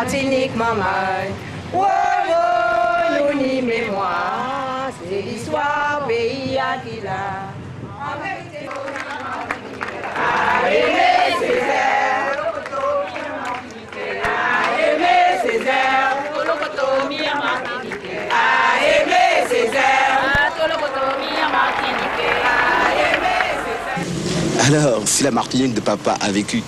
Martinique, maman. Oh, nous ni mémoire, c'est l'histoire pays à qui là. À aimer ses airs, à aimer ses airs, à aimer ses airs. Alors, si la Martinique de papa a vécu,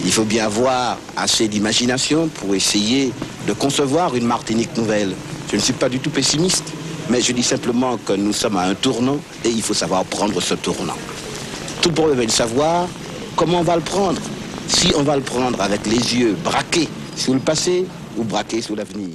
il faut bien avoir assez d'imagination pour essayer de concevoir une Martinique nouvelle. Je ne suis pas du tout pessimiste, mais je dis simplement que nous sommes à un tournant et il faut savoir prendre ce tournant. Tout le problème est de savoir comment on va le prendre. Si on va le prendre avec les yeux braqués sur le passé ou braqués sur l'avenir.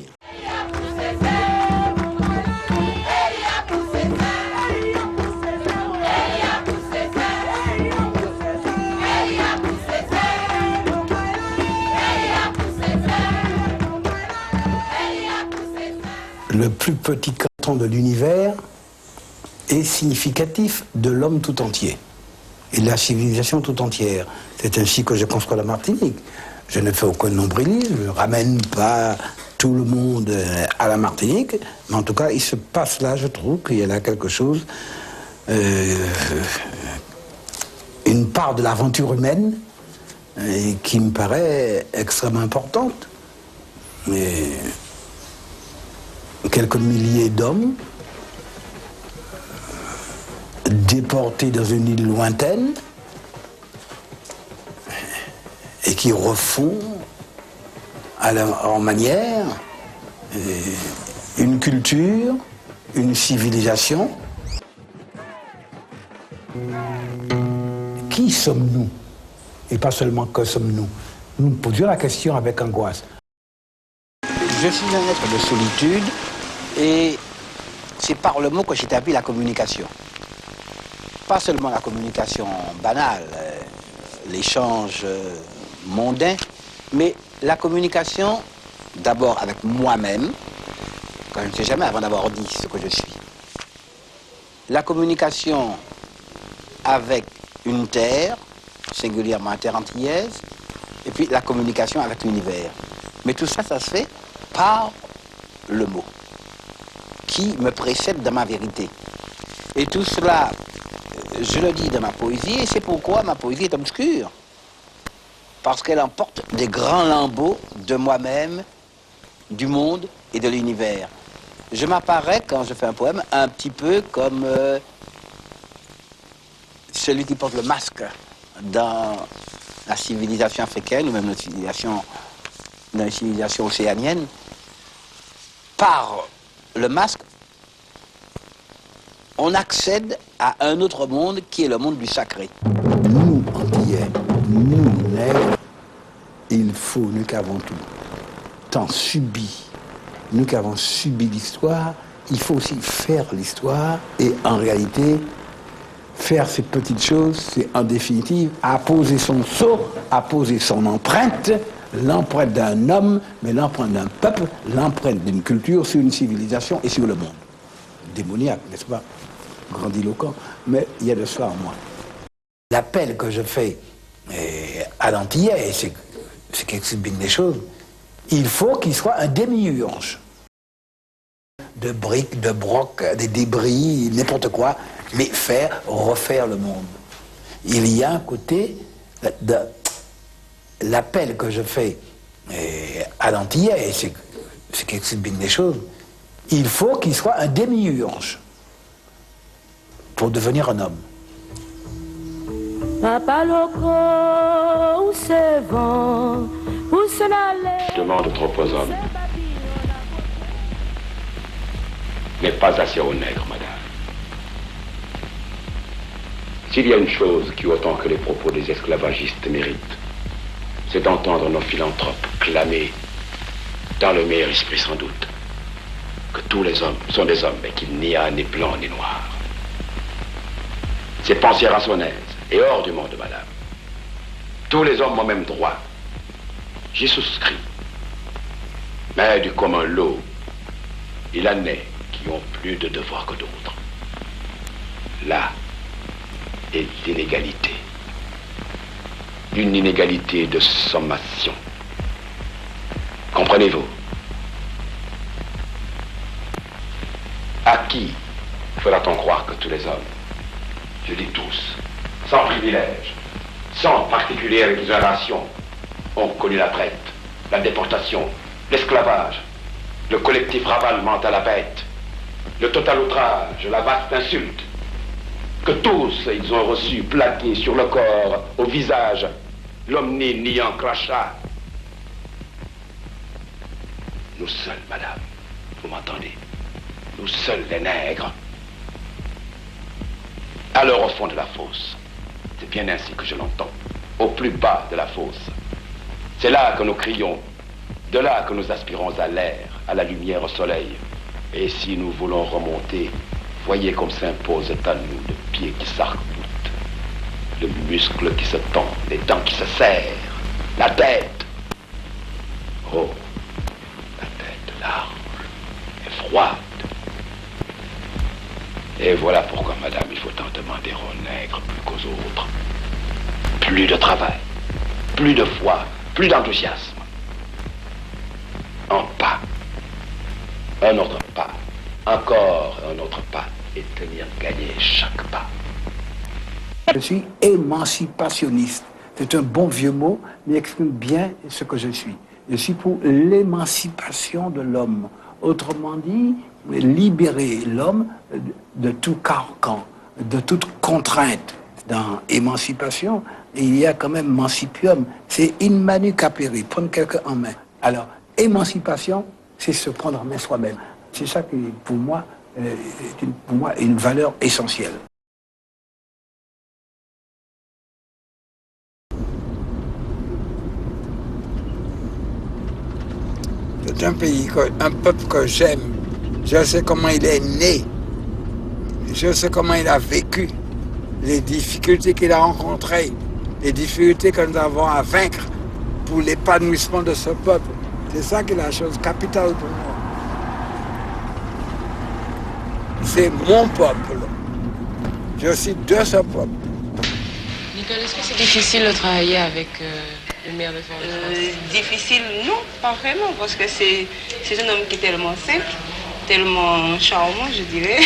Le plus petit canton de l'univers est significatif de l'homme tout entier et de la civilisation tout entière. C'est ainsi que je conçois la Martinique. Je ne fais aucun nombrilisme, je ne ramène pas tout le monde à la Martinique, mais en tout cas, il se passe là, je trouve, qu'il y a là quelque chose, une part de l'aventure humaine qui me paraît extrêmement importante. Mais quelques milliers d'hommes déportés dans une île lointaine et qui refont en manière une culture, une civilisation. Qui sommes-nous? Et pas seulement que sommes-nous. Nous nous posions la question avec angoisse. Je suis un être de solitude et c'est par le mot que j'établis la communication. Pas seulement la communication banale, l'échange mondain, mais la communication d'abord avec moi-même, quand je ne sais jamais avant d'avoir dit ce que je suis. La communication avec une terre, singulièrement terre antillaise, et puis la communication avec l'univers. Mais tout ça, ça se fait par le mot, qui me précède dans ma vérité. Et tout cela, je le dis dans ma poésie, et c'est pourquoi ma poésie est obscure. Parce qu'elle emporte des grands lambeaux de moi-même, du monde et de l'univers. Je m'apparais, quand je fais un poème, un petit peu comme celui qui porte le masque dans la civilisation africaine, ou même dans la civilisation océanienne. Par le masque, on accède à un autre monde qui est le monde du sacré. Nous, Antillais, nous, nègres, il faut, nous qui avons tout tant subi, nous qui avons subi l'histoire, il faut aussi faire l'histoire et en réalité, faire ces petites choses, c'est en définitive apposer son sceau, apposer son empreinte, l'empreinte d'un homme, mais l'empreinte d'un peuple, l'empreinte d'une culture sur une civilisation et sur le monde. Démoniaque, n'est-ce pas? Grandiloquent, mais il y a de cela en moi. L'appel que je fais à l'antillais, c'est qui explique des choses, il faut qu'il soit un démiurge. De briques, de brocs, des débris, n'importe quoi, mais refaire le monde. Il y a un côté de l'appel que je fais à l'antillais, c'est qui explique des choses, il faut qu'il soit un démiurge pour devenir un homme. Papa loco, où c'est vent, où s'en allait. Demande trop aux hommes, mais pas assez aux nègres, madame. S'il y a une chose qui, autant que les propos des esclavagistes méritent, c'est d'entendre nos philanthropes clamer, dans le meilleur esprit sans doute, que tous les hommes sont des hommes, mais qu'il n'y a ni blanc ni noir. C'est penser à son aise et hors du monde, madame. Tous les hommes ont même droit. J'y souscris. Mais du commun lot, il en est qui ont plus de devoirs que d'autres. Là est l'inégalité. Une inégalité de sommation. Comprenez-vous? À qui fera-t-on croire que tous les hommes, je dis tous, sans privilège, sans particulière exonération, ont connu la traite, la déportation, l'esclavage, le collectif ravalement à la bête, le total outrage, la vaste insulte, que tous ils ont reçu plaqués sur le corps, au visage, l'omni-niant crachat. Nous seuls, madame, vous m'entendez? Nous seuls les nègres. Alors au fond de la fosse, c'est bien ainsi que je l'entends, au plus bas de la fosse. C'est là que nous crions, de là que nous aspirons à l'air, à la lumière, au soleil. Et si nous voulons remonter, voyez comme s'impose à nous le pied qui s'arc-boute, le muscle qui se tend, les dents qui se serrent, la tête. Oh, la tête large et froide. Et voilà pourquoi, madame, il faut en demander aux nègres plus qu'aux autres. Plus de travail, plus de foi, plus d'enthousiasme. Un pas, un autre pas, encore un autre pas, et tenir gagné chaque pas. Je suis émancipationniste. C'est un bon vieux mot, mais il exprime bien ce que je suis. Je suis pour l'émancipation de l'homme. Autrement dit, libérer l'homme de tout carcan, de toute contrainte. Dans émancipation, il y a quand même mancipium. C'est in manu capere, prendre quelqu'un en main. Alors, émancipation, c'est se prendre en main soi-même. C'est ça qui, pour moi, est une valeur essentielle. C'est un pays, un peuple que j'aime. Je sais comment il est né. Je sais comment il a vécu. Les difficultés qu'il a rencontrées. Les difficultés que nous avons à vaincre pour l'épanouissement de ce peuple. C'est ça qui est la chose capitale pour moi. C'est mon peuple. Je suis de ce peuple. Nicole, est-ce que c'est difficile de travailler avec le maire de Fort-de-France? Difficile, non, pas vraiment, parce que c'est un homme qui est tellement simple, tellement charmant, je dirais.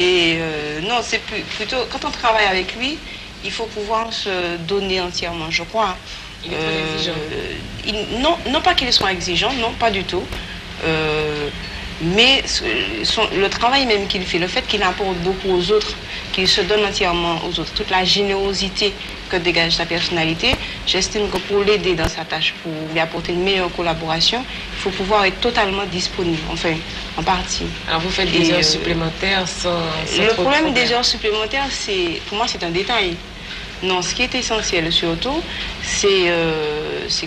Et non, c'est plutôt, quand on travaille avec lui, il faut pouvoir se donner entièrement, je crois. Il est très exigeant. Non pas qu'il soit exigeant, non, pas du tout. Mais le travail même qu'il fait, le fait qu'il apporte beaucoup aux autres, qu'il se donne entièrement aux autres, toute la générosité que dégage sa personnalité, j'estime que pour l'aider dans sa tâche, pour lui apporter une meilleure collaboration, il faut pouvoir être totalement disponible, enfin, en partie. Alors vous faites des heures supplémentaires sans le problème des heures supplémentaires, pour moi, c'est un détail. Non, ce qui est essentiel surtout, c'est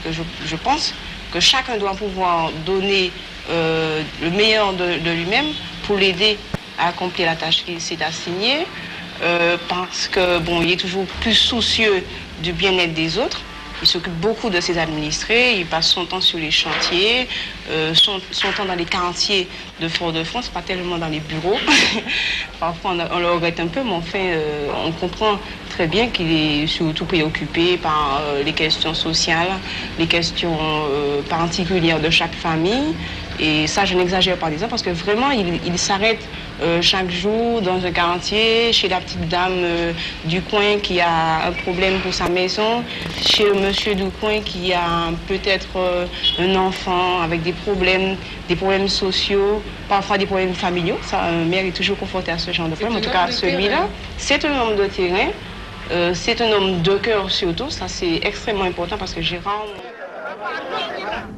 que je pense que chacun doit pouvoir donner le meilleur de lui-même pour l'aider à accomplir la tâche qu'il s'est assignée, parce que bon, il est toujours plus soucieux du bien-être des autres. Il s'occupe beaucoup de ses administrés, il passe son temps sur les chantiers, son temps dans les quartiers de Fort-de-France, pas tellement dans les bureaux. Parfois on le regrette un peu, mais enfin on comprend très bien qu'il est surtout préoccupé par les questions sociales, les questions particulières de chaque famille. Et ça, je n'exagère pas disant parce que vraiment, il s'arrête chaque jour dans un quartier, chez la petite dame du coin qui a un problème pour sa maison, chez le monsieur du coin qui a peut-être un enfant avec des problèmes sociaux, parfois des problèmes familiaux. Ça, un maire est toujours confronté à ce genre de problème. En tout cas, celui-là, c'est un homme de terrain, c'est un homme de cœur surtout. Ça, c'est extrêmement important parce que j'ai rarement...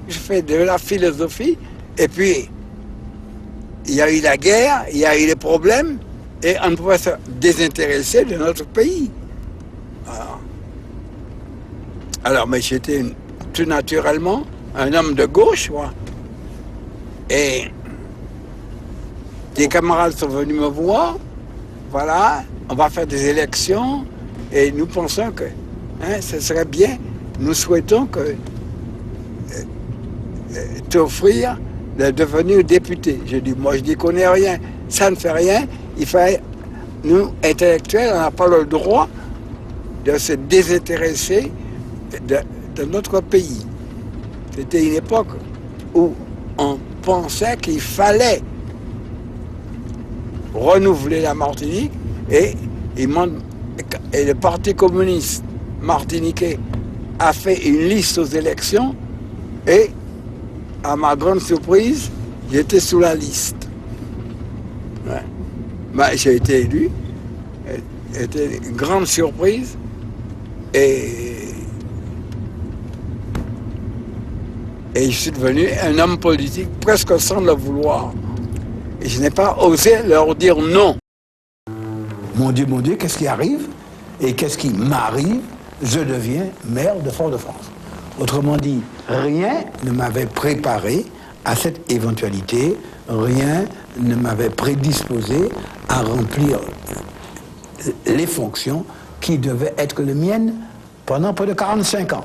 Je fais de la philosophie. Et puis, il y a eu la guerre, il y a eu les problèmes, et on ne pouvait se désintéresser de notre pays. Alors mais j'étais tout naturellement un homme de gauche, moi. Et des camarades sont venus me voir, voilà, on va faire des élections, et nous pensons que ce serait bien, nous souhaitons que t'offrir de devenir député. Je dis, moi je n'y connais rien, ça ne fait rien, il faut, nous, intellectuels, on n'a pas le droit de se désintéresser de notre pays. C'était une époque où on pensait qu'il fallait renouveler la Martinique et le Parti communiste martiniquais a fait une liste aux élections et, à ma grande surprise, j'étais sous la liste. Ouais. Ben, j'ai été élu, c'était une grande surprise et je suis devenu un homme politique presque sans le vouloir. Et je n'ai pas osé leur dire non. Mon Dieu, qu'est-ce qui arrive? Et qu'est-ce qui m'arrive? Je deviens maire de Fort-de-France. Autrement dit, rien ne m'avait préparé à cette éventualité, rien ne m'avait prédisposé à remplir les fonctions qui devaient être les miennes pendant près de 45 ans.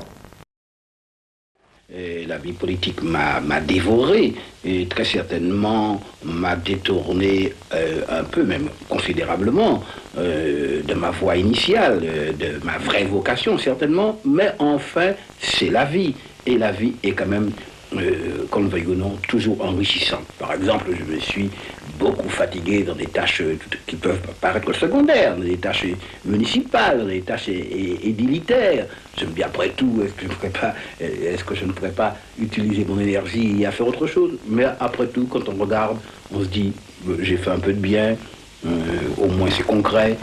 Et la vie politique m'a dévoré et très certainement m'a détourné un peu, même considérablement, de ma voie initiale, de ma vraie vocation certainement, mais enfin c'est la vie. Et la vie est quand même, qu'on le veuille ou non, toujours enrichissante. Par exemple, je me suis beaucoup fatigué dans des tâches qui peuvent paraître secondaires, dans des tâches municipales, dans des tâches édilitaires. Je me dis, après tout, est-ce que je ne pourrais pas utiliser mon énergie à faire autre chose? Mais après tout, quand on regarde, on se dit, j'ai fait un peu de bien, au moins c'est concret.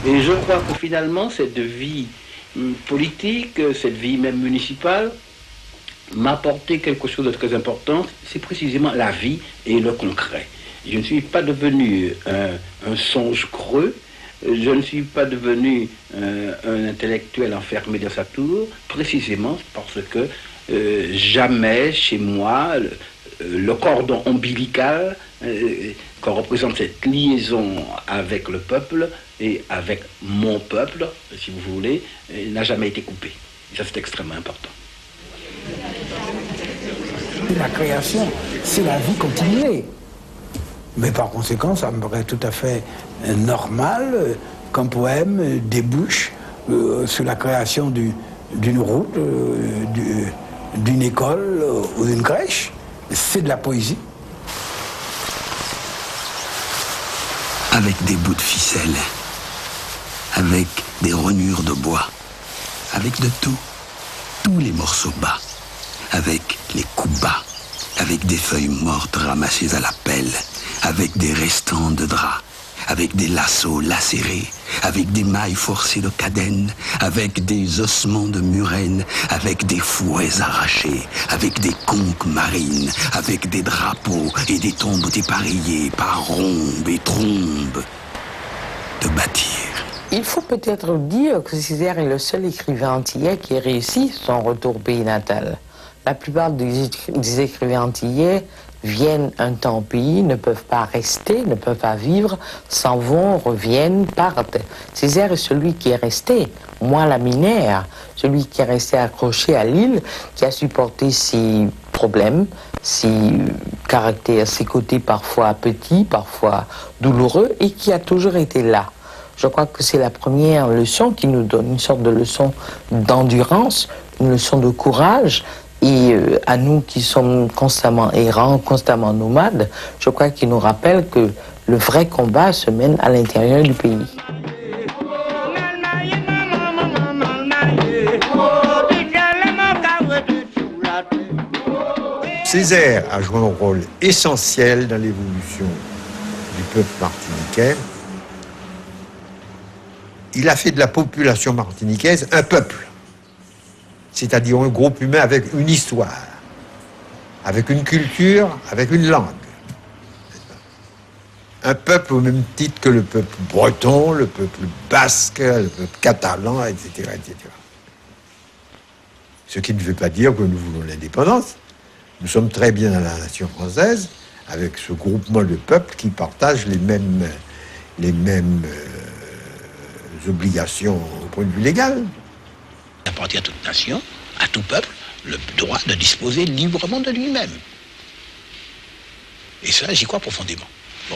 Et je crois que finalement, cette vie politique, cette vie même municipale, m'a apporté quelque chose de très important, c'est précisément la vie et le concret. Je ne suis pas devenu un songe creux, je ne suis pas devenu un intellectuel enfermé dans sa tour, précisément parce que jamais chez moi le cordon ombilical qu'on représente cette liaison avec le peuple et avec mon peuple, si vous voulez, n'a jamais été coupé. Et ça, c'est extrêmement important. La création, c'est la vie continuée. Mais par conséquent, ça me paraît tout à fait normal qu'un poème débouche sur la création d'une route, d'une école ou d'une crèche. C'est de la poésie. Avec des bouts de ficelle, avec des rognures de bois, avec de tout, tous les morceaux bas, avec les coups bas, avec des feuilles mortes ramassées à la pelle, avec des restants de draps, avec des lassos lacérés, avec des mailles forcées de cadènes, avec des ossements de murènes, avec des fouets arrachés, avec des conques marines, avec des drapeaux et des tombes dépareillées par rhombes et trombes, de bâtir. Il faut peut-être dire que Césaire est le seul écrivain antillais qui ait réussi son retour au pays natal. La plupart des écrivains antillais viennent un temps au pays, ne peuvent pas rester, ne peuvent pas vivre, s'en vont, reviennent, partent. Césaire est celui qui est resté, moi laminaire, celui qui est resté accroché à l'île, qui a supporté ses problèmes, ses caractères, ses côtés parfois petits, parfois douloureux, et qui a toujours été là. Je crois que c'est la première leçon qui nous donne une sorte de leçon d'endurance, une leçon de courage. Et à nous qui sommes constamment errants, constamment nomades, je crois qu'il nous rappelle que le vrai combat se mène à l'intérieur du pays. Césaire a joué un rôle essentiel dans l'évolution du peuple martiniquais. Il a fait de la population martiniquaise un peuple. C'est-à-dire un groupe humain avec une histoire, avec une culture, avec une langue. Un peuple au même titre que le peuple breton, le peuple basque, le peuple catalan, etc., etc. Ce qui ne veut pas dire que nous voulons l'indépendance. Nous sommes très bien dans la nation française, avec ce groupement de peuples qui partagent les mêmes obligations au point de vue légal. Il appartient à toute nation, à tout peuple, le droit de disposer librement de lui-même. Et ça, j'y crois profondément. Bon.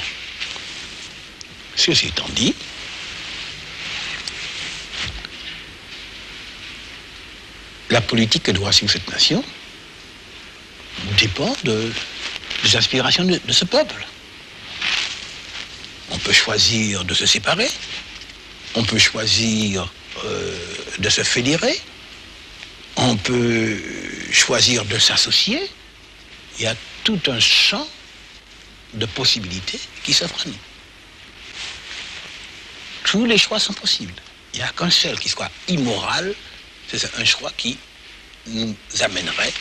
Ceci étant dit, la politique que doit suivre cette nation, dépend des aspirations de ce peuple. On peut choisir de se séparer, on peut choisir de se fédérer, on peut choisir de s'associer. Il y a tout un champ de possibilités qui s'offre à nous. Tous les choix sont possibles. Il n'y a qu'un seul qui soit immoral, c'est un choix qui nous amènerait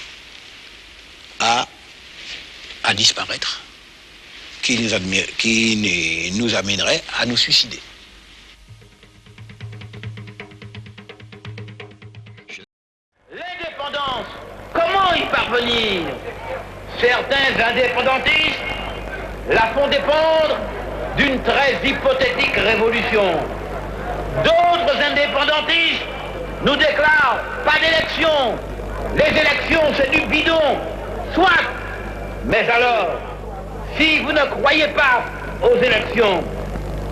à disparaître, qui nous amènerait à nous suicider. L'indépendance, comment y parvenir? Certains indépendantistes la font dépendre d'une très hypothétique révolution. D'autres indépendantistes nous déclarent pas d'élection. Les élections, c'est du bidon. Soit. Mais alors, si vous ne croyez pas aux élections,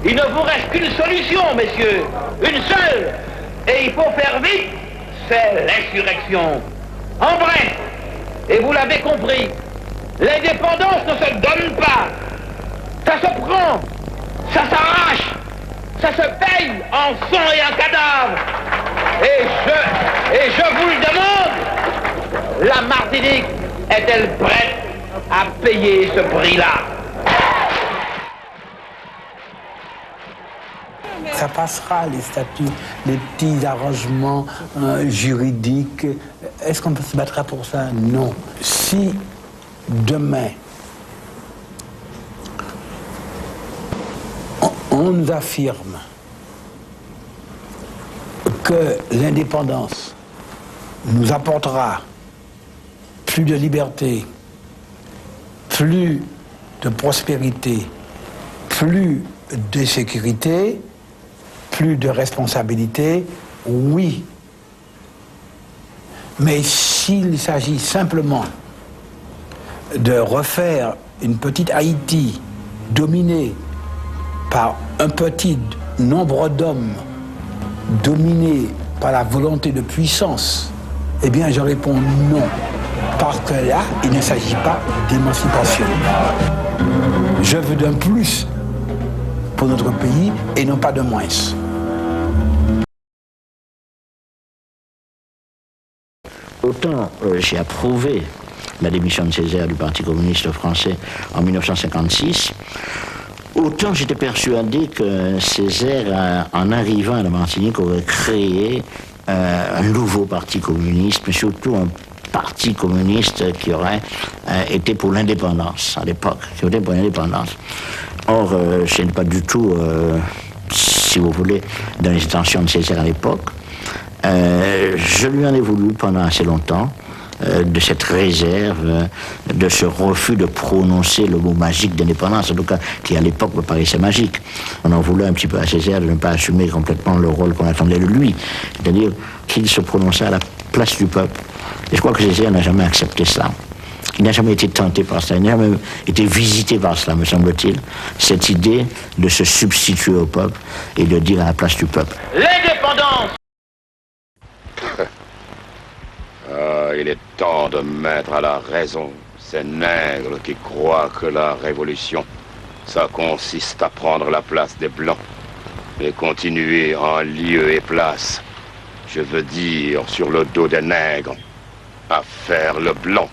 il ne vous reste qu'une solution, messieurs. Une seule. Et il faut faire vite, c'est l'insurrection. En bref, et vous l'avez compris, l'indépendance ne se donne pas. Ça se prend, ça s'arrache, ça se paye en sang et en cadavre. Et je vous le demande, la Martinique est-elle prête à payer ce prix-là? Ça passera, les statuts, les petits arrangements juridiques. Est-ce qu'on se battra pour ça? Non. Si demain, on nous affirme que l'indépendance nous apportera plus de liberté, plus de prospérité, plus de sécurité, plus de responsabilité, oui. Mais s'il s'agit simplement de refaire une petite Haïti dominée par un petit nombre d'hommes, dominés par la volonté de puissance, eh bien je réponds non. Parce que là, il ne s'agit pas d'émancipation. Je veux d'un plus pour notre pays et non pas de moins. Autant j'ai approuvé la démission de Césaire du Parti communiste français en 1956, autant j'étais persuadé que Césaire, en arrivant à la Martinique, aurait créé un nouveau parti communiste, mais surtout un parti communiste qui aurait été pour l'indépendance à l'époque, qui aurait été pour l'indépendance. Or, ce n'est pas du tout, si vous voulez, dans les intentions de Césaire à l'époque. Je lui en ai voulu pendant assez longtemps, de cette réserve, de ce refus de prononcer le mot magique d'indépendance, en tout cas, qui à l'époque me paraissait magique. On en voulait un petit peu à Césaire de ne pas assumer complètement le rôle qu'on attendait de lui, c'est-à-dire qu'il se prononçait à la place du peuple. Et je crois que Césaire n'a jamais accepté ça. Il n'a jamais été tenté par ça, il n'a jamais été visité par cela, me semble-t-il, cette idée de se substituer au peuple et de dire à la place du peuple. L'indépendance! Il est temps de mettre à la raison ces nègres qui croient que la révolution, ça consiste à prendre la place des Blancs et continuer en lieu et place, je veux dire sur le dos des nègres, à faire le blanc.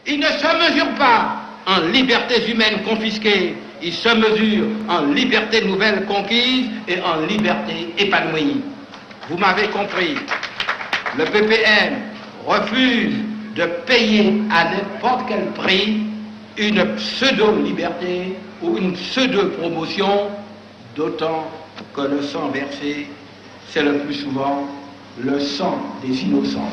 Il ne se mesure pas en libertés humaines confisquées, il se mesure en libertés nouvelles conquises et en liberté épanouie. Vous m'avez compris. Le PPM refuse de payer à n'importe quel prix une pseudo-liberté ou une pseudo-promotion, d'autant que le sang versé, c'est le plus souvent le sang des innocents.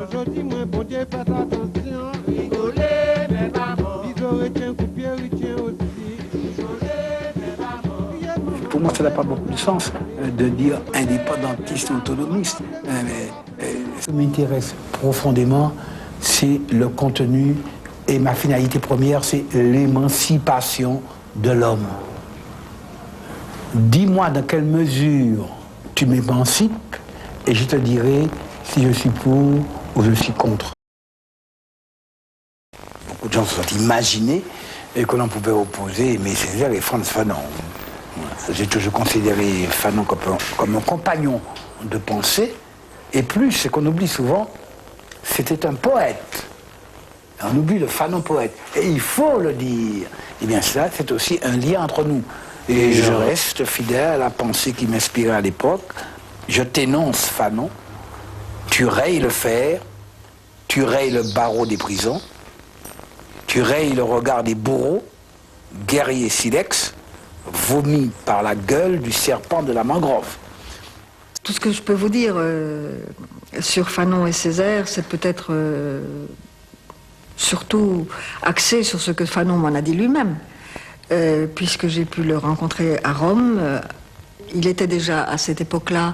Aujourd'hui, moi, bon Dieu, faites attention. Rigolez, mais pas bon. Ils auraient un coup de pied, ils tiennent aussi. Pour moi, ça n'a pas beaucoup de sens de dire indépendantiste ou autonomiste. Ce qui m'intéresse profondément, c'est le contenu et ma finalité première, c'est l'émancipation de l'homme. Dis-moi dans quelle mesure tu m'émancipes et je te dirai si je suis pour ou je suis contre. Beaucoup de gens se sont imaginés que l'on pouvait opposer Aimé Césaire et Frantz Fanon. J'ai toujours considéré Fanon comme un compagnon de pensée, et plus, ce qu'on oublie souvent, c'était un poète. On oublie le Fanon poète. Et il faut le dire. Eh bien, ça, c'est aussi un lien entre nous. Et je reste fidèle à la pensée qui m'inspirait à l'époque. Je t'énonce Fanon, tu rayes le fer, tu rayes le barreau des prisons, tu rayes le regard des bourreaux, guerrier silex, vomi par la gueule du serpent de la mangrove. Tout ce que je peux vous dire sur Fanon et Césaire, c'est peut-être surtout axé sur ce que Fanon m'en a dit lui-même. Puisque j'ai pu le rencontrer à Rome, il était déjà à cette époque-là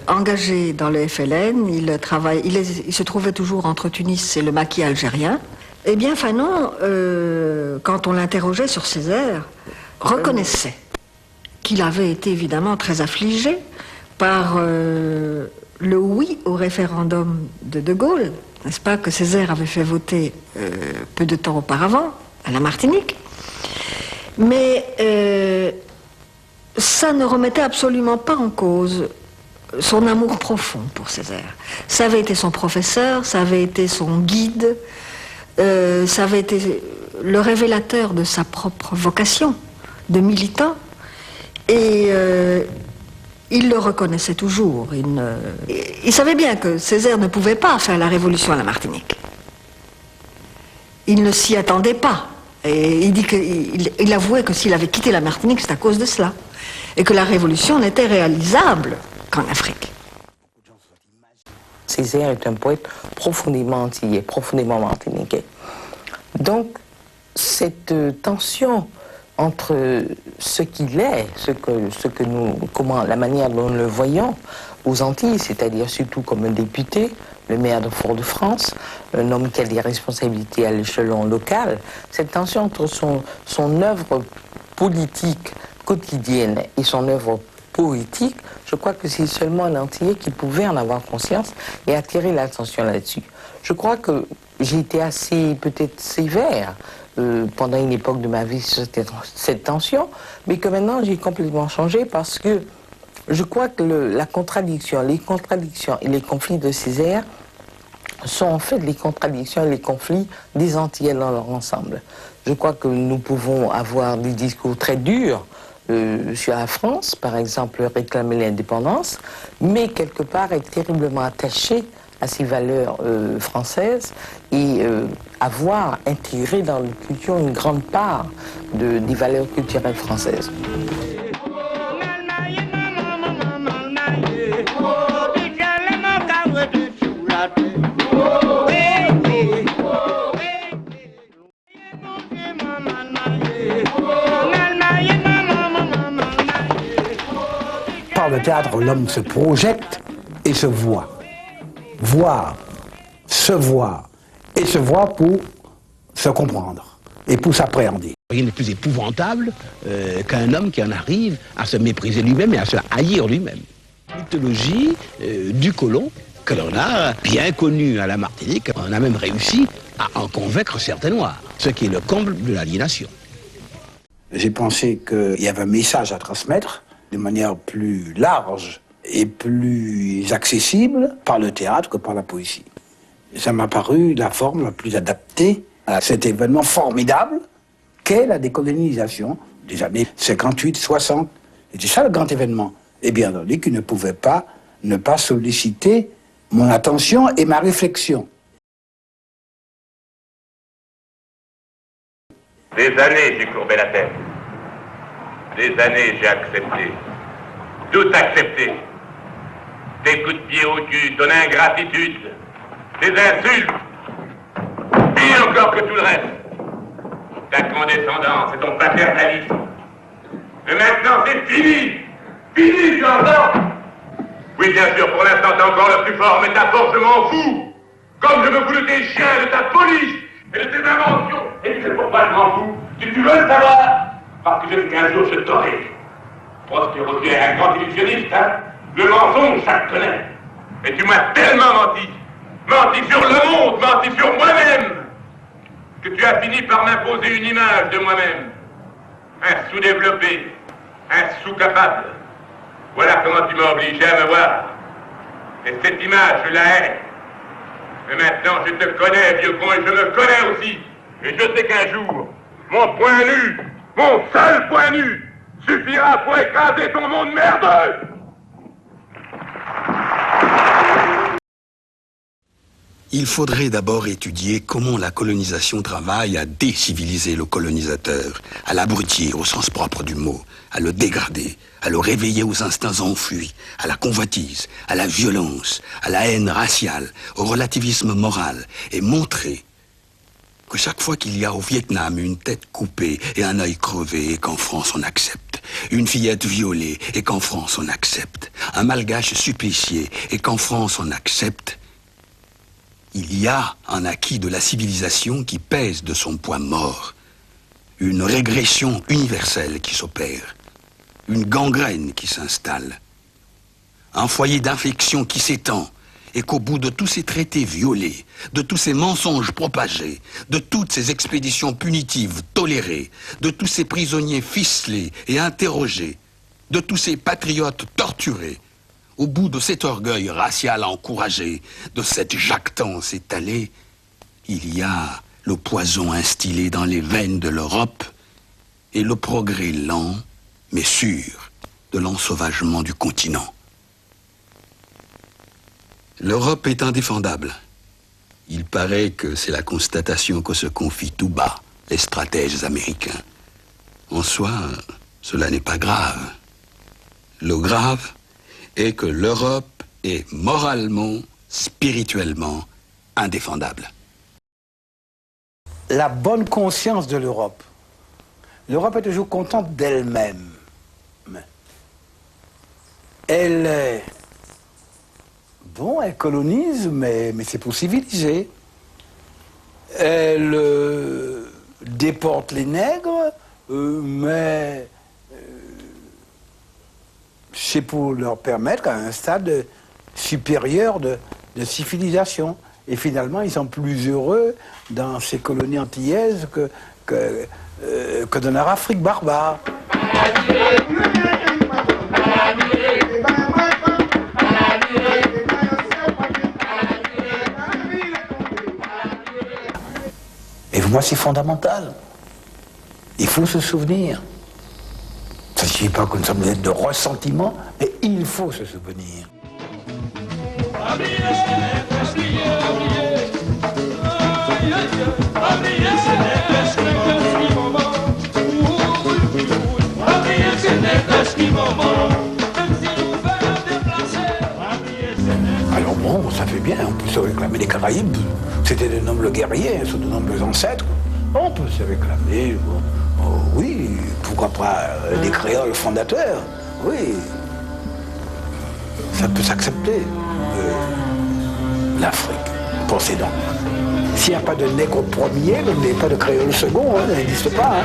engagé dans le FLN, il se trouvait toujours entre Tunis et le maquis algérien. Eh bien Fanon, quand on l'interrogeait sur Césaire, reconnaissait qu'il avait été évidemment très affligé par le oui au référendum de Gaulle, n'est-ce pas, que Césaire avait fait voter peu de temps auparavant à la Martinique. Mais ça ne remettait absolument pas en cause son amour profond pour Césaire. Ça avait été son professeur, ça avait été son guide, ça avait été le révélateur de sa propre vocation de militant. Et il le reconnaissait toujours. Il savait bien que Césaire ne pouvait pas faire la révolution à la Martinique. Il ne s'y attendait pas. Et il avouait que s'il avait quitté la Martinique, c'est à cause de cela. Et que la révolution n'était réalisable qu'en Afrique. Césaire est un poète profondément antillais, profondément martiniquais. Donc, cette tension entre ce qu'il est, la manière dont nous le voyons aux Antilles, c'est-à-dire surtout comme un député, le maire de Fort-de-France, un homme qui a des responsabilités à l'échelon local, cette tension entre son œuvre politique quotidienne et son œuvre poétique, je crois que c'est seulement un Antillais qui pouvait en avoir conscience et attirer l'attention là-dessus. Je crois que j'ai été assez peut-être sévère pendant une époque de ma vie sur cette tension, mais que maintenant j'ai complètement changé parce que je crois que les contradictions et les conflits de Césaire sont en fait les contradictions et les conflits des Antillais dans leur ensemble. Je crois que nous pouvons avoir des discours très durs sur la France, par exemple réclamer l'indépendance, mais quelque part être terriblement attaché à ses valeurs françaises et avoir intégré dans la culture une grande part des valeurs culturelles françaises. Par le théâtre, l'homme se projette et se voit. Voir, se voir, et se voir pour se comprendre et pour s'appréhender. Rien n'est plus épouvantable qu'un homme qui en arrive à se mépriser lui-même et à se haïr lui-même. Mythologie du colon que l'on a bien connu à la Martinique, on a même réussi à en convaincre certains Noirs, ce qui est le comble de l'aliénation. J'ai pensé qu'il y avait un message à transmettre de manière plus large et plus accessible par le théâtre que par la poésie. Ça m'a paru la forme la plus adaptée à cet événement formidable qu'est la décolonisation des années 58-60. C'était ça le grand événement. Et bien entendu qu'il ne pouvait pas ne pas solliciter mon attention et ma réflexion. Des années, j'ai courbé la tête. Des années, j'ai accepté. Tout accepté. Des coups de pied au cul, ton ingratitude, des insultes, pire encore que tout le reste. Ta condescendance et ton paternalisme. Mais maintenant, c'est fini. Fini, tu entends? Oui, bien sûr, pour l'instant, t'es encore le plus fort, mais ta force, je m'en fous. Comme je me fous de tes chiens, de ta police et de tes inventions. Et tu sais pourquoi je m'en fous? Si tu veux le savoir, parce que je sais qu'un jour je t'aurai. Prospero, tu es un grand illusionniste, hein? Le mensonge, ça te connaît. Et tu m'as tellement menti. Menti sur le monde, menti sur moi-même, que tu as fini par m'imposer une image de moi-même. Un sous-développé, un sous-capable. Voilà comment tu m'as obligé à me voir. Et cette image, je la hais. Mais maintenant, je te connais, vieux con, et je me connais aussi. Et je sais qu'un jour, mon point nu, mon seul point nu, suffira pour écraser ton monde merdeux. Il faudrait d'abord étudier comment la colonisation travaille à déciviliser le colonisateur, à l'abrutir au sens propre du mot, à le dégrader, à le réveiller aux instincts enfuis, à la convoitise, à la violence, à la haine raciale, au relativisme moral, et montrer que chaque fois qu'il y a au Vietnam une tête coupée et un œil crevé, et qu'en France on accepte, une fillette violée, et qu'en France on accepte, un malgache supplicié, et qu'en France on accepte, il y a un acquis de la civilisation qui pèse de son poids mort, une régression universelle qui s'opère, une gangrène qui s'installe, un foyer d'infection qui s'étend, et qu'au bout de tous ces traités violés, de tous ces mensonges propagés, de toutes ces expéditions punitives tolérées, de tous ces prisonniers ficelés et interrogés, de tous ces patriotes torturés, au bout de cet orgueil racial encouragé, de cette jactance étalée, il y a le poison instillé dans les veines de l'Europe et le progrès lent, mais sûr, de l'ensauvagement du continent. L'Europe est indéfendable. Il paraît que c'est la constatation que se confient tout bas les stratèges américains. En soi, cela n'est pas grave. Le grave est que l'Europe est moralement, spirituellement indéfendable. La bonne conscience de l'Europe. L'Europe est toujours contente d'elle-même. Elle colonise, mais c'est pour civiliser. Elle déporte les nègres, mais c'est pour leur permettre à un stade supérieur de civilisation. Et finalement, ils sont plus heureux dans ces colonies antillaises que dans leur Afrique barbare. Et moi, c'est fondamental. Il faut se souvenir. Ça ne signifie pas que nous sommes de ressentiment, mais il faut se souvenir. Alors bon, ça fait bien, on peut se réclamer des Caraïbes. C'était de nobles guerriers, sont de nobles ancêtres. On peut se réclamer, oui, pourquoi pas des créoles fondateurs, oui. Ça peut s'accepter. L'Afrique, pensez donc. S'il n'y a pas de nègre premier, il n'y a pas de créole second, ça n'existe pas.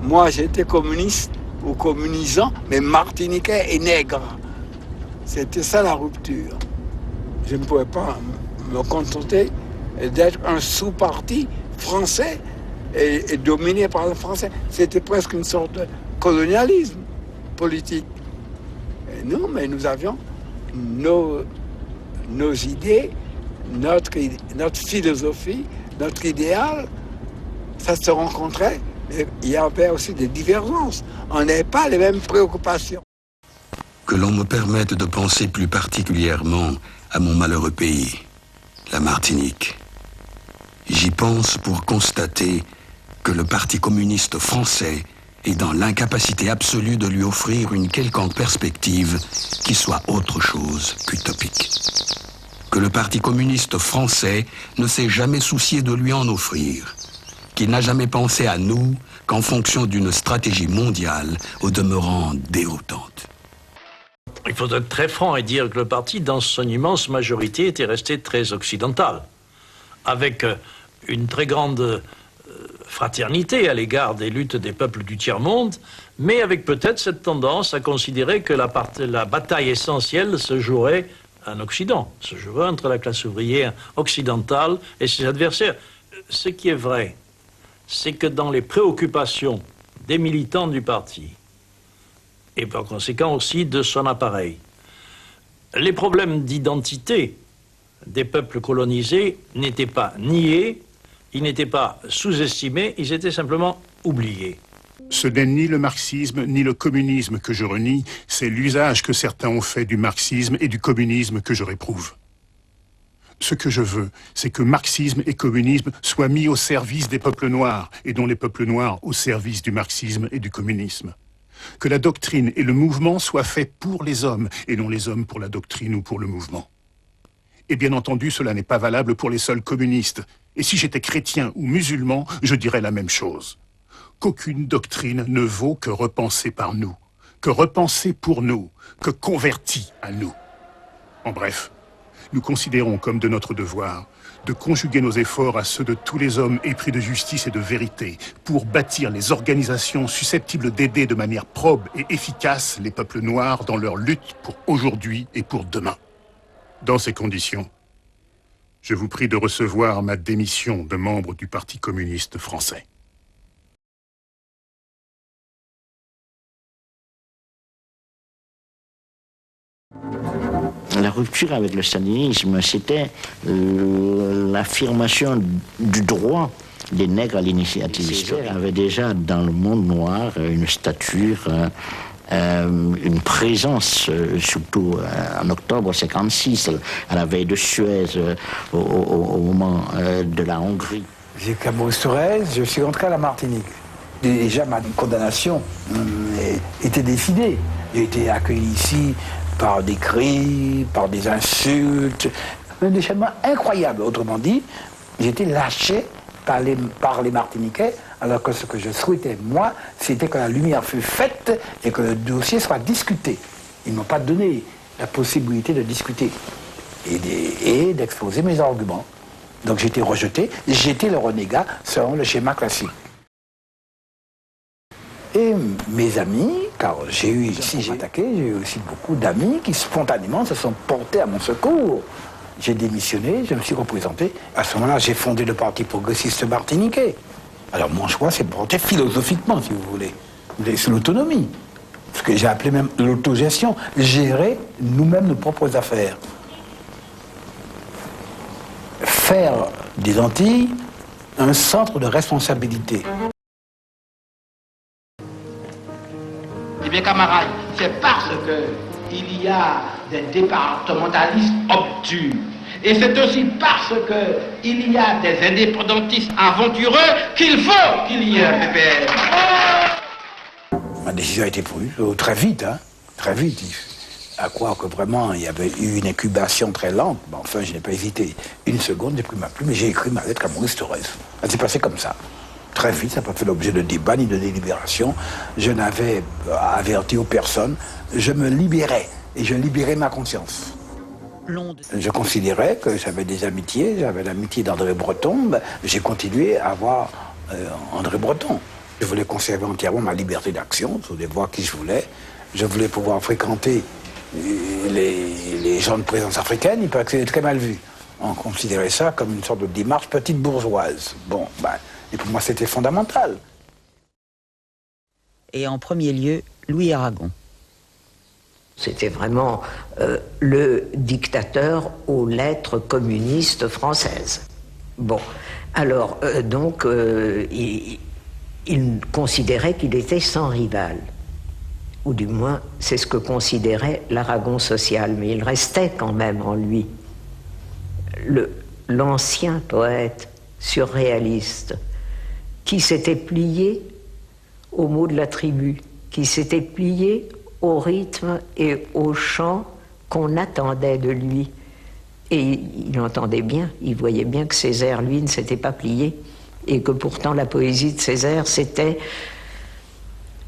Moi, j'étais communiste ou communisant, mais martiniquais et nègre. C'était ça la rupture. Je ne pouvais pas me contenter d'être un sous-parti français et dominé par le français. C'était presque une sorte de colonialisme politique. Et nous, mais nous avions nos idées, notre philosophie, notre idéal. Ça se rencontrait. Et il y avait aussi des divergences. On n'avait pas les mêmes préoccupations. Que l'on me permette de penser plus particulièrement à mon malheureux pays, la Martinique. J'y pense pour constater que le Parti communiste français est dans l'incapacité absolue de lui offrir une quelconque perspective qui soit autre chose qu'utopique. Que le Parti communiste français ne s'est jamais soucié de lui en offrir, qu'il n'a jamais pensé à nous qu'en fonction d'une stratégie mondiale au demeurant déroutante. Il faut être très franc et dire que le parti, dans son immense majorité, était resté très occidental, avec une très grande fraternité à l'égard des luttes des peuples du tiers-monde, mais avec peut-être cette tendance à considérer que la bataille essentielle se jouerait en Occident, se jouerait entre la classe ouvrière occidentale et ses adversaires. Ce qui est vrai, c'est que dans les préoccupations des militants du parti, et par conséquent aussi de son appareil, les problèmes d'identité des peuples colonisés n'étaient pas niés, ils n'étaient pas sous-estimés, ils étaient simplement oubliés. Ce n'est ni le marxisme ni le communisme que je renie, c'est l'usage que certains ont fait du marxisme et du communisme que je réprouve. Ce que je veux, c'est que marxisme et communisme soient mis au service des peuples noirs, et non les peuples noirs au service du marxisme et du communisme. Que la doctrine et le mouvement soient faits pour les hommes, et non les hommes pour la doctrine ou pour le mouvement. Et bien entendu, cela n'est pas valable pour les seuls communistes. Et si j'étais chrétien ou musulman, je dirais la même chose. Qu'aucune doctrine ne vaut que repensée par nous, que repensée pour nous, que convertie à nous. En bref, nous considérons comme de notre devoir de conjuguer nos efforts à ceux de tous les hommes épris de justice et de vérité pour bâtir les organisations susceptibles d'aider de manière probe et efficace les peuples noirs dans leur lutte pour aujourd'hui et pour demain. Dans ces conditions, je vous prie de recevoir ma démission de membre du Parti communiste français. La rupture avec le stalinisme, c'était l'affirmation du droit des nègres à l'initiative. Césaire avait déjà dans le monde noir une stature, une présence, surtout en octobre 1956, à la veille de Suez, au moment de la Hongrie. J'ai été à Maurice Thorez, je suis rentré à la Martinique. Déjà, ma condamnation était décidée. J'ai été accueilli ici par des cris, par des insultes, un déchaînement incroyable. Autrement dit, j'ai été lâché par les Martiniquais, alors que ce que je souhaitais, moi, c'était que la lumière fût faite et que le dossier soit discuté. Ils ne m'ont pas donné la possibilité de discuter et d'exposer mes arguments. Donc j'ai été rejeté, j'étais le renégat selon le schéma classique. Et mes amis, car j'ai eu, si j'ai attaqué, j'ai eu aussi beaucoup d'amis qui spontanément se sont portés à mon secours. J'ai démissionné, je me suis représenté. À ce moment-là, j'ai fondé le Parti progressiste martiniquais. Alors mon choix, c'est de porter philosophiquement, si vous voulez. C'est l'autonomie. Ce que j'ai appelé même l'autogestion. Gérer nous-mêmes nos propres affaires. Faire des Antilles un centre de responsabilité. Eh bien, camarades, c'est parce qu'il y a des départementalistes obtus. Et c'est aussi parce qu'il y a des indépendantistes aventureux qu'il faut qu'il y ait un PPR. Ma décision a été prise très vite, hein, très vite. À croire que vraiment il y avait eu une incubation très lente. Bon, enfin, je n'ai pas hésité une seconde, j'ai pris ma plume et j'ai écrit ma lettre à Maurice Thorez. Ça s'est passé comme ça. Très vite, ça n'a pas fait l'objet de débat ni de délibération. Je n'avais averti aux personnes. Je me libérais et je libérais ma conscience. Je considérais que j'avais des amitiés, j'avais l'amitié d'André Breton. J'ai continué à avoir André Breton. Je voulais conserver entièrement ma liberté d'action, sur des voies qui je voulais. Je voulais pouvoir fréquenter les gens de présence africaine, il paraît que c'était très mal vu. On considérait ça comme une sorte de démarche petite bourgeoise. Bon, et pour moi, c'était fondamental. Et en premier lieu, Louis Aragon. C'était vraiment le dictateur aux lettres communistes françaises. Bon, alors, donc, il considérait qu'il était sans rival. Ou du moins, c'est ce que considérait l'Aragon social. Mais il restait quand même en lui l'ancien poète surréaliste qui s'était plié aux mots de la tribu, qui s'était plié au rythme et au chant qu'on attendait de lui. Et il entendait bien, il voyait bien que Césaire, lui, ne s'était pas plié, et que pourtant la poésie de Césaire, c'était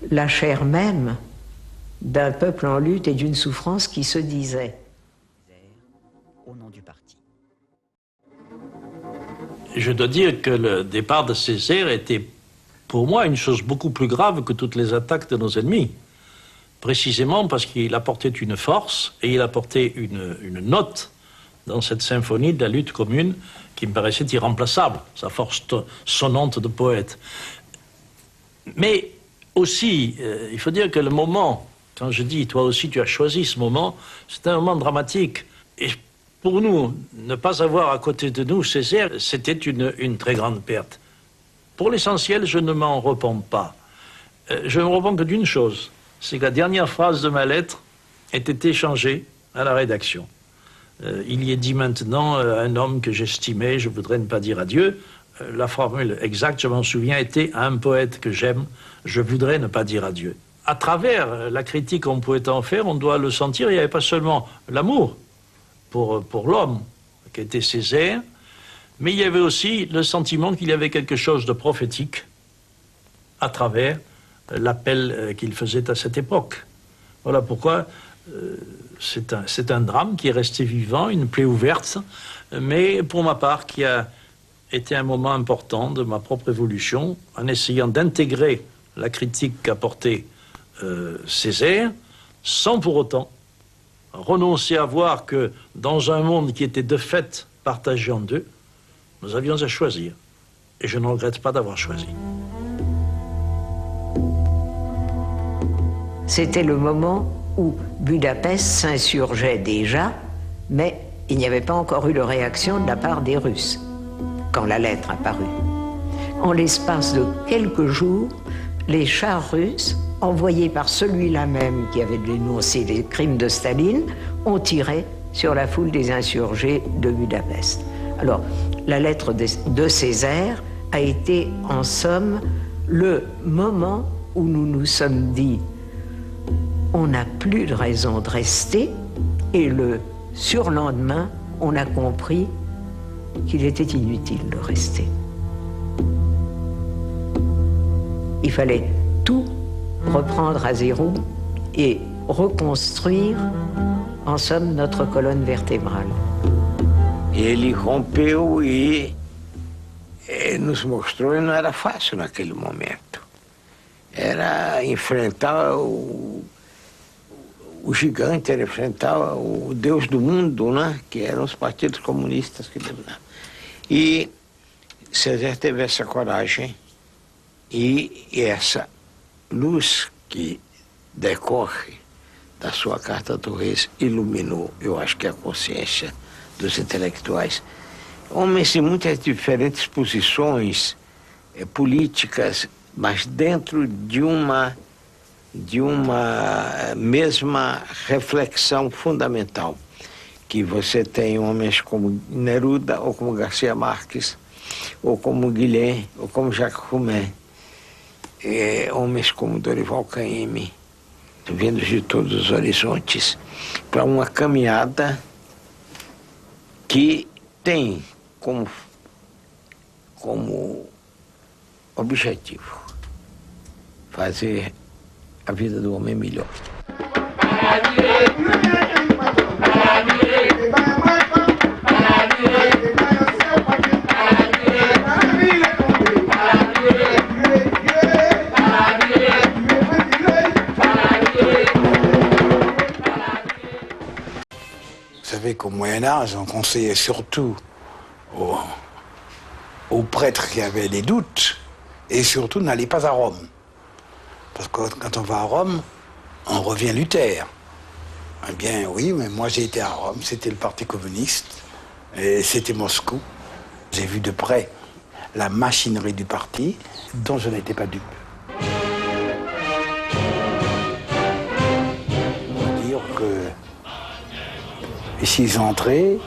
la chair même d'un peuple en lutte et d'une souffrance qui se disait. Au nom du parti. Je dois dire que le départ de Césaire était pour moi une chose beaucoup plus grave que toutes les attaques de nos ennemis. Précisément parce qu'il apportait une force et il apportait une note dans cette symphonie de la lutte commune qui me paraissait irremplaçable, sa force sonnante de poète. Mais aussi, il faut dire que le moment, quand je dis, toi aussi tu as choisi ce moment, c'est un moment dramatique. Et pour nous, ne pas avoir à côté de nous Césaire, c'était une très grande perte. Pour l'essentiel, je ne m'en repens pas. Je ne me repens que d'une chose, c'est que la dernière phrase de ma lettre était échangée à la rédaction. Il y est dit maintenant, un homme que j'estimais, je voudrais ne pas dire adieu. La formule exacte, je m'en souviens, était à un poète que j'aime, je voudrais ne pas dire adieu. À travers la critique qu'on pouvait en faire, on doit le sentir, il n'y avait pas seulement l'amour pour l'homme, qui était Césaire, mais il y avait aussi le sentiment qu'il y avait quelque chose de prophétique à travers l'appel qu'il faisait à cette époque. Voilà pourquoi c'est un drame qui est resté vivant, une plaie ouverte, mais pour ma part qui a été un moment important de ma propre évolution, en essayant d'intégrer la critique qu'apportait Césaire, sans pour autant renoncer à voir que dans un monde qui était de fait partagé en deux, nous avions à choisir. Et je ne regrette pas d'avoir choisi. C'était le moment où Budapest s'insurgeait déjà, mais il n'y avait pas encore eu de réaction de la part des Russes, quand la lettre apparut. En l'espace de quelques jours, les chars russes, envoyés par celui-là même qui avait dénoncé les crimes de Staline, ont tiré sur la foule des insurgés de Budapest. Alors, la lettre de Césaire a été, en somme, le moment où nous nous sommes dit on n'a plus de raison de rester, et le surlendemain, on a compris qu'il était inutile de rester. Il fallait tout reprendre à zéro et reconstruire, en somme, notre colonne vertébrale. Ele rompeu e nos mostrou que não era fácil naquele momento. Era enfrentar o gigante, era enfrentar o Deus do mundo, né? Que eram os partidos comunistas que dominavam. E Césaire teve essa coragem e essa luz que decorre da sua Carta dos Reis iluminou, eu acho que a consciência dos intelectuais. Homens de muitas diferentes posições políticas, mas dentro de uma mesma reflexão fundamental, que você tem homens como Neruda, ou como Garcia Marques, ou como Guilhem, ou como Jacques Roumain, homens como Dorival Caymmi, vindos de todos os horizontes, para uma caminhada que tem como objetivo fazer a vida do homem melhor. Vous savez qu'au Moyen-Âge, on conseillait surtout aux prêtres qui avaient des doutes, et surtout n'allez pas à Rome. Parce que quand on va à Rome, on revient Luther. Eh bien oui, mais moi j'ai été à Rome, c'était le Parti communiste, et c'était Moscou. J'ai vu de près la machinerie du parti, dont je n'étais pas dupe. On va dire que ici ils entraient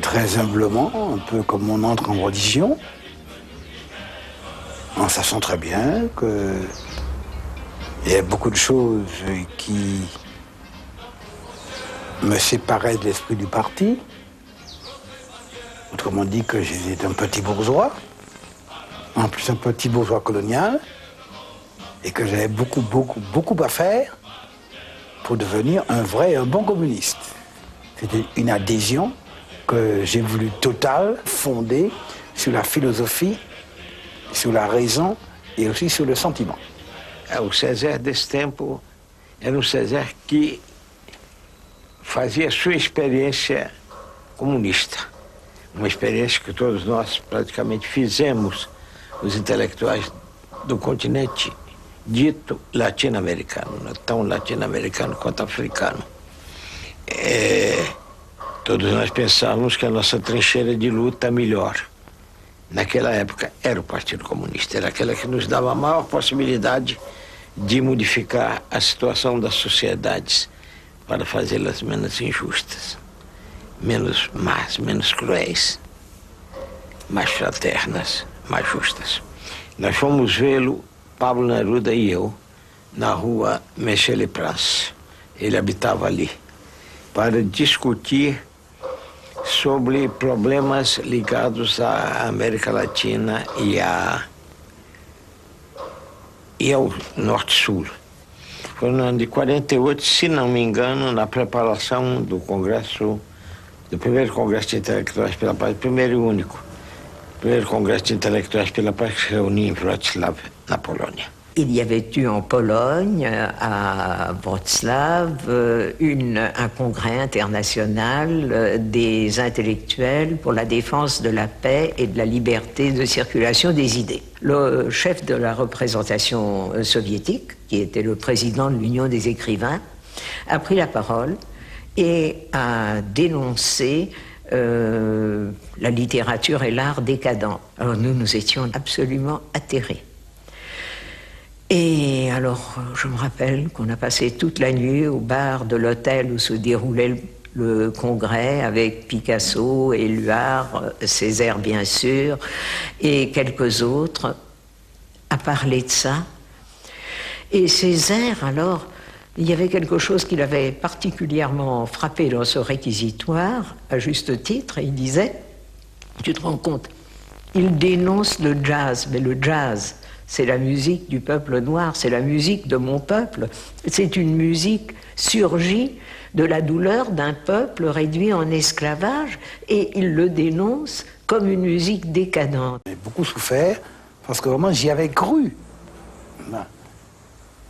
très humblement, un peu comme on entre en religion, en sachant très bien qu'il y a beaucoup de choses qui me séparaient de l'esprit du parti. Autrement dit, que j'étais un petit bourgeois, en plus un petit bourgeois colonial, et que j'avais beaucoup à faire pour devenir un bon communiste. C'était une adhésion que j'ai voulu totale, fondée sur la philosophie, sur la raison et aussi sur le sentiment. O César desse tempo era um César que fazia sua experiência comunista. Uma experiência que todos nós praticamente fizemos, os intelectuais do continente dito latino-americano, não tão latino-americano quanto africano. Todos nós pensávamos que a nossa trincheira de luta melhor, naquela época, era o Partido Comunista. Era aquela que nos dava a maior possibilidade de modificar a situação das sociedades para fazê-las menos injustas, menos más, menos cruéis, mais fraternas, mais justas. Nós fomos vê-lo, Pablo Neruda e eu, na rua Michel-le-Prince. Ele habitava ali, para discutir sobre problemas ligados à América Latina e ao Norte-Sul. Foi no ano de 48, se não me engano, na preparação do Congresso, do primeiro Congresso de Intelectuais pela Paz, primeiro e único, primeiro Congresso de Intelectuais pela Paz que se reunia em Wrocław, na Polônia. Il y avait eu en Pologne, à Wrocław, un congrès international des intellectuels pour la défense de la paix et de la liberté de circulation des idées. Le chef de la représentation soviétique, qui était le président de l'Union des écrivains, a pris la parole et a dénoncé la littérature et l'art décadent. Alors nous étions absolument atterrés. Et alors, je me rappelle qu'on a passé toute la nuit au bar de l'hôtel où se déroulait le congrès avec Picasso, Éluard, Césaire bien sûr, et quelques autres, à parler de ça. Et Césaire, alors, il y avait quelque chose qui l'avait particulièrement frappé dans ce réquisitoire, à juste titre, et il disait, tu te rends compte, il dénonce le jazz, mais le jazz, c'est la musique du peuple noir, c'est la musique de mon peuple. C'est une musique surgie de la douleur d'un peuple réduit en esclavage et il le dénonce comme une musique décadente. J'ai beaucoup souffert parce que vraiment j'y avais cru.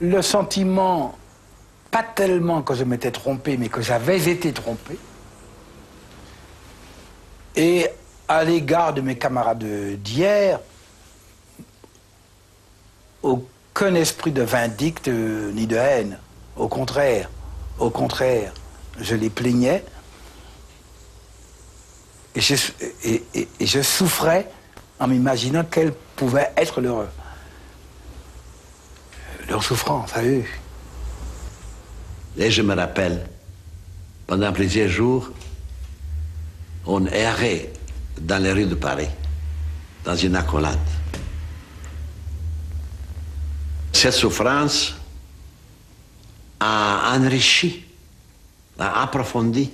Le sentiment, pas tellement que je m'étais trompé, mais que j'avais été trompé. Et à l'égard de mes camarades d'hier, aucun esprit de vindicte ni de haine. Au contraire, je les plaignais et je souffrais en m'imaginant quelle pouvait être leur souffrance à eux. Et je me rappelle, pendant plusieurs jours, on errait dans les rues de Paris, dans une accolade. Cette souffrance a enrichi, a approfondi,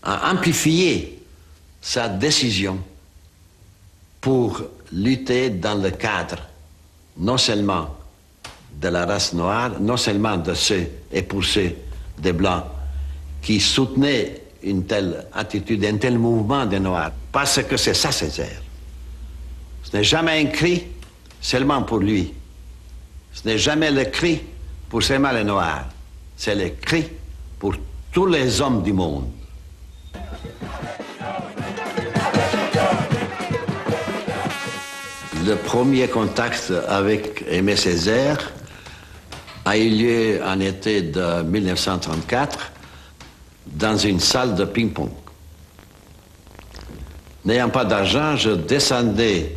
a amplifié sa décision pour lutter dans le cadre non seulement de la race noire, non seulement de ceux et pour ceux des Blancs qui soutenaient une telle attitude, un tel mouvement des Noirs, parce que c'est ça Césaire. Ce n'est jamais un cri seulement pour lui. Ce n'est jamais le cri pour seulement les Noirs. C'est le cri pour tous les hommes du monde. Le premier contact avec Aimé Césaire a eu lieu en été de 1934 dans une salle de ping-pong. N'ayant pas d'argent, je descendais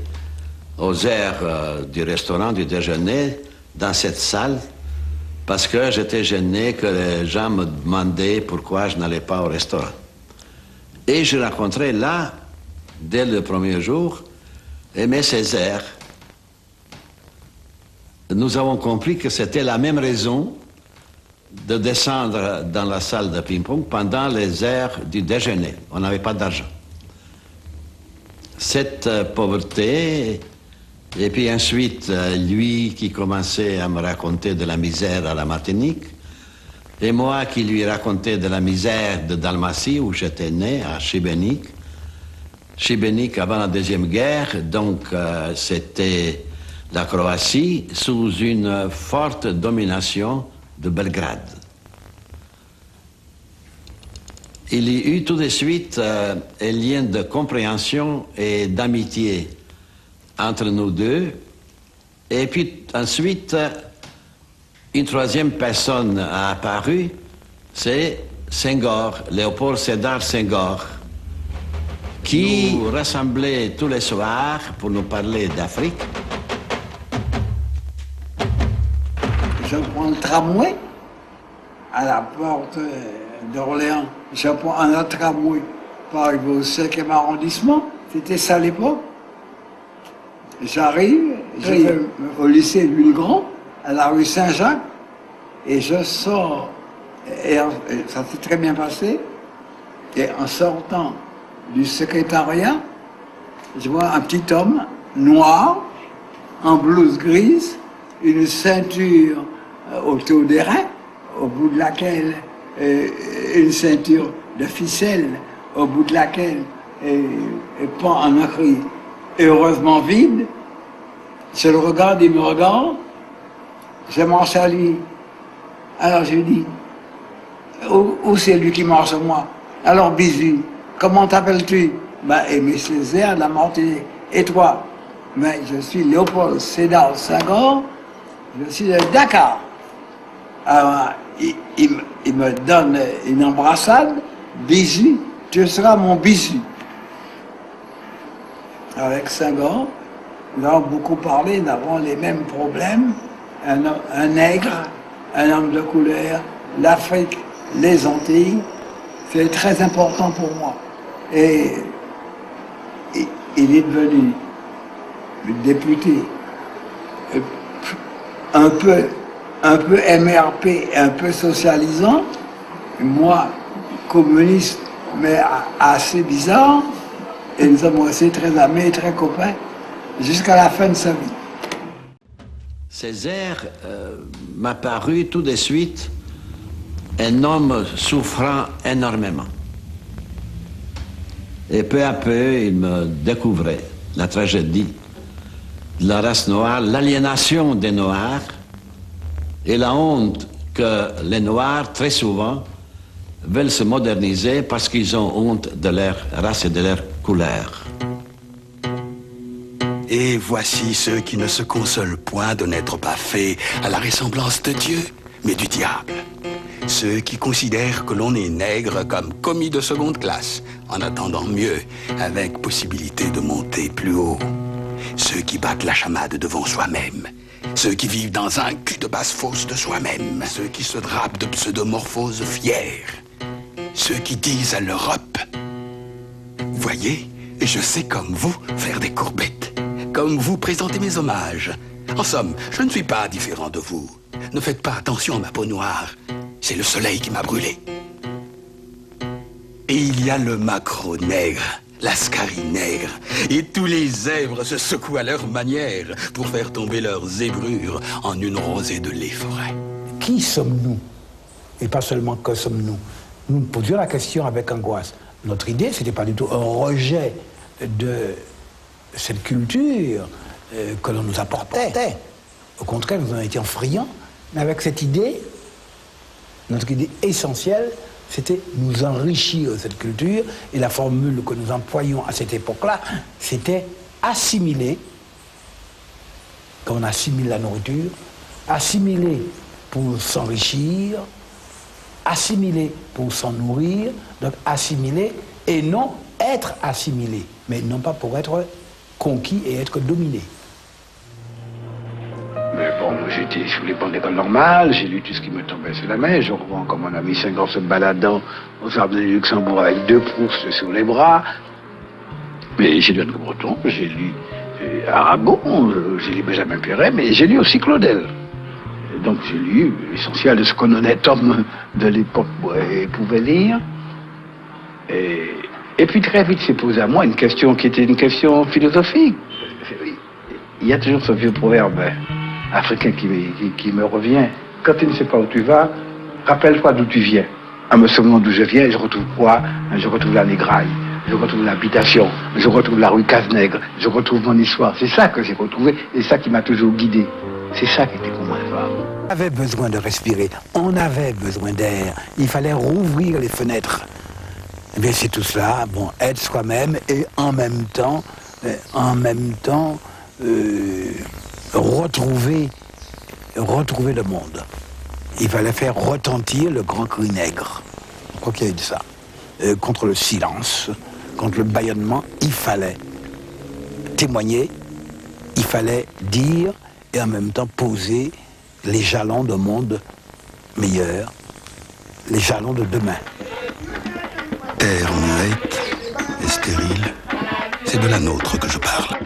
aux heures du restaurant, du déjeuner, dans cette salle, parce que j'étais gêné que les gens me demandaient pourquoi je n'allais pas au restaurant. Et je rencontrais là, dès le premier jour, Aimé Césaire. Nous avons compris que c'était la même raison de descendre dans la salle de ping-pong pendant les heures du déjeuner. On n'avait pas d'argent. Cette pauvreté Et puis ensuite, lui qui commençait à me raconter de la misère à la Martinique, et moi qui lui racontais de la misère de Dalmatie, où j'étais né, à Šibenik. Šibenik avant la Deuxième Guerre, donc c'était la Croatie sous une forte domination de Belgrade. Il y eut tout de suite un lien de compréhension et d'amitié entre nous deux. Et puis ensuite, une troisième personne a apparu, c'est Senghor, Léopold Sédar Senghor, qui nous rassemblait tous les soirs pour nous parler d'Afrique. Je prends le tramway à la porte d'Orléans. Je prends un autre tramway pour arriver au 5e arrondissement. C'était ça à l'époque. J'arrive au lycée Louis-le-Grand, à la rue Saint-Jacques, et je sors. Et ça s'est très bien passé. Et en sortant du secrétariat, je vois un petit homme noir, en blouse grise, une ceinture autour des reins, au bout de laquelle une ceinture de ficelle, au bout de laquelle pend un écrit heureusement vide. Je le regarde, il me regarde, je marche à lui. Alors je lui dis, où c'est lui qui marche à moi? Alors bisous, comment t'appelles-tu? Aimé Césaire de la Martinique. Et toi? Je suis Léopold Sédar Senghor, je suis de Dakar. Alors, il me donne une embrassade, bisous, tu seras mon bisou. Avec Senghor, nous avons beaucoup parlé, nous avons les mêmes problèmes. Un nègre, un homme de couleur, l'Afrique, les Antilles, c'est très important pour moi. Et il est devenu député un peu MRP, un peu socialisant. Moi, communiste, mais assez bizarre. Et nous sommes restés très amis, très copains, jusqu'à la fin de sa vie. Césaire m'a paru tout de suite un homme souffrant énormément. Et peu à peu, il me découvrait la tragédie de la race noire, l'aliénation des Noirs et la honte que les Noirs, très souvent, veulent se moderniser parce qu'ils ont honte de leur race et de leur couleur. Et voici ceux qui ne se consolent point de n'être pas faits à la ressemblance de Dieu, mais du diable. Ceux qui considèrent que l'on est nègre comme commis de seconde classe, en attendant mieux, avec possibilité de monter plus haut. Ceux qui battent la chamade devant soi-même. Ceux qui vivent dans un cul de basse-fosse de soi-même. Ceux qui se drapent de pseudomorphoses fières. Ceux qui disent à l'Europe, voyez, je sais comme vous faire des courbettes, comme vous présenter mes hommages. En somme, je ne suis pas différent de vous. Ne faites pas attention à ma peau noire. C'est le soleil qui m'a brûlé. Et il y a le maquereau nègre, l'ascari nègre, et tous les zèbres se secouent à leur manière pour faire tomber leurs zébrures en une rosée de lait forêt. Qui sommes-nous? Et pas seulement que sommes-nous? Nous nous posions la question avec angoisse. Notre idée, ce n'était pas du tout un rejet de cette culture que l'on nous apportait. Au contraire, nous en étions friands. Mais avec cette idée, notre idée essentielle, c'était nous enrichir de cette culture. Et la formule que nous employions à cette époque-là, c'était assimiler, comme on assimile la nourriture, assimiler pour s'enrichir, assimiler pour s'en nourrir, donc assimiler et non être assimilé, mais non pas pour être conquis et être dominé. Mais bon, j'étais sous les bancs d'école normale, j'ai lu tout ce qui me tombait sur la main, je revois comme mon ami Senghor se baladant aux arbres de Luxembourg avec 2 Proust sur les bras. Mais j'ai lu Anne Breton, j'ai lu Aragon, j'ai lu Benjamin Perret, mais j'ai lu aussi Claudel. Donc j'ai lu l'essentiel de ce qu'un honnête homme de l'époque pouvait lire. Et puis très vite s'est posée à moi une question qui était une question philosophique. Il y a toujours ce vieux proverbe africain qui me revient. Quand tu ne sais pas où tu vas, rappelle-toi d'où tu viens. En me souvenant d'où je viens, je retrouve quoi? Je retrouve la négraille, je retrouve l'habitation, je retrouve la rue Cazenègre, je retrouve mon histoire. C'est ça que j'ai retrouvé et ça qui m'a toujours guidé. C'est ça qui était pour moi fort. On avait besoin de respirer, on avait besoin d'air. Il fallait rouvrir les fenêtres. Eh bien, c'est tout cela, bon, être soi-même et en même temps, retrouver le monde. Il fallait faire retentir le grand cri nègre. Je crois qu'il y a eu de ça. Contre le silence, contre le bâillonnement, il fallait témoigner, il fallait dire et en même temps poser les jalons d'un monde meilleur, les jalons de demain. Terre muette et stérile, c'est de la nôtre que je parle.